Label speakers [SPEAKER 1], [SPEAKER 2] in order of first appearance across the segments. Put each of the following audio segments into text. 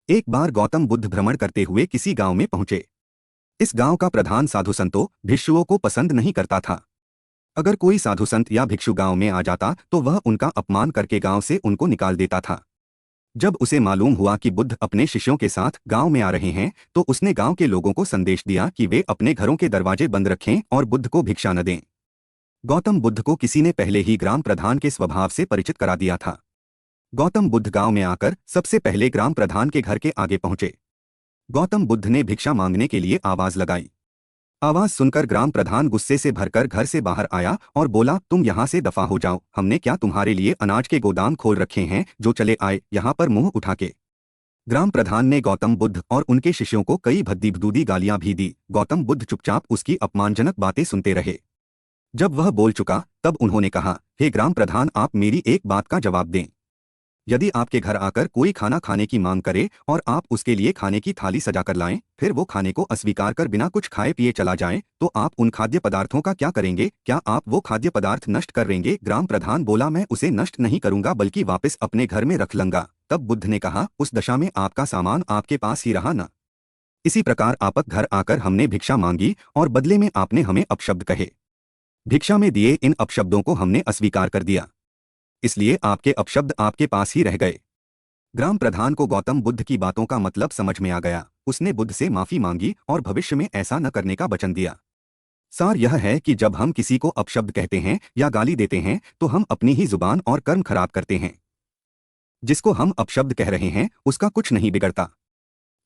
[SPEAKER 1] एक बार गौतम बुद्ध भ्रमण करते हुए किसी गांव में पहुंचे। इस गांव का प्रधान साधु संतों भिक्षुओं को पसंद नहीं करता था। अगर कोई साधु संत या भिक्षु गांव में आ जाता तो वह उनका अपमान करके गांव से उनको निकाल देता था। जब उसे मालूम हुआ कि बुद्ध अपने शिष्यों के साथ गांव में आ रहे हैं तो उसने गांव के लोगों को संदेश दिया कि वे अपने घरों के दरवाजे बंद रखें और बुद्ध को भिक्षा न दें। गौतम बुद्ध को किसी ने पहले ही ग्राम प्रधान के स्वभाव से परिचित करा दिया था। गौतम बुद्ध गांव में आकर सबसे पहले ग्राम प्रधान के घर के आगे पहुंचे। गौतम बुद्ध ने भिक्षा मांगने के लिए आवाज लगाई। आवाज सुनकर ग्राम प्रधान गुस्से से भरकर घर से बाहर आया और बोला, तुम यहाँ से दफा हो जाओ, हमने क्या तुम्हारे लिए अनाज के गोदाम खोल रखे हैं जो चले आए यहाँ पर मुंह उठा के। ग्राम प्रधान ने गौतम बुद्ध और उनके शिष्यों को कई भद्दी गालियां भी दी। गौतम बुद्ध चुपचाप उसकी अपमानजनक बातें सुनते रहे। जब वह बोल चुका तब उन्होंने कहा, हे ग्राम प्रधान, आप मेरी एक बात का जवाब दें। यदि आपके घर आकर कोई खाना खाने की मांग करे और आप उसके लिए खाने की थाली सजाकर लाएं, फिर वो खाने को अस्वीकार कर बिना कुछ खाए पिए चला जाए, तो आप उन खाद्य पदार्थों का क्या करेंगे? क्या आप वो खाद्य पदार्थ नष्ट कर देंगे? ग्राम प्रधान बोला, मैं उसे नष्ट नहीं करूंगा बल्कि वापस अपने घर में रख लूंगा। तब बुद्ध ने कहा, उस दशा में आपका सामान आपके पास ही रहा न। इसी प्रकार आपक घर आकर हमने भिक्षा मांगी और बदले में आपने हमें अपशब्द कहे। भिक्षा में दिए इन अपशब्दों को हमने अस्वीकार कर दिया, इसलिए आपके अपशब्द आपके पास ही रह गए। ग्राम प्रधान को गौतम बुद्ध की बातों का मतलब समझ में आ गया। उसने बुद्ध से माफी मांगी और भविष्य में ऐसा न करने का वचन दिया। सार यह है कि जब हम किसी को अपशब्द कहते हैं या गाली देते हैं तो हम अपनी ही जुबान और कर्म खराब करते हैं। जिसको हम अपशब्द कह रहे हैं उसका कुछ नहीं बिगड़ता।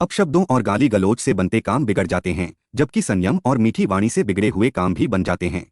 [SPEAKER 1] अपशब्दों और गाली गलौज से बनते काम बिगड़ जाते हैं, जबकि संयम और मीठी वाणी से बिगड़े हुए काम भी बन जाते हैं।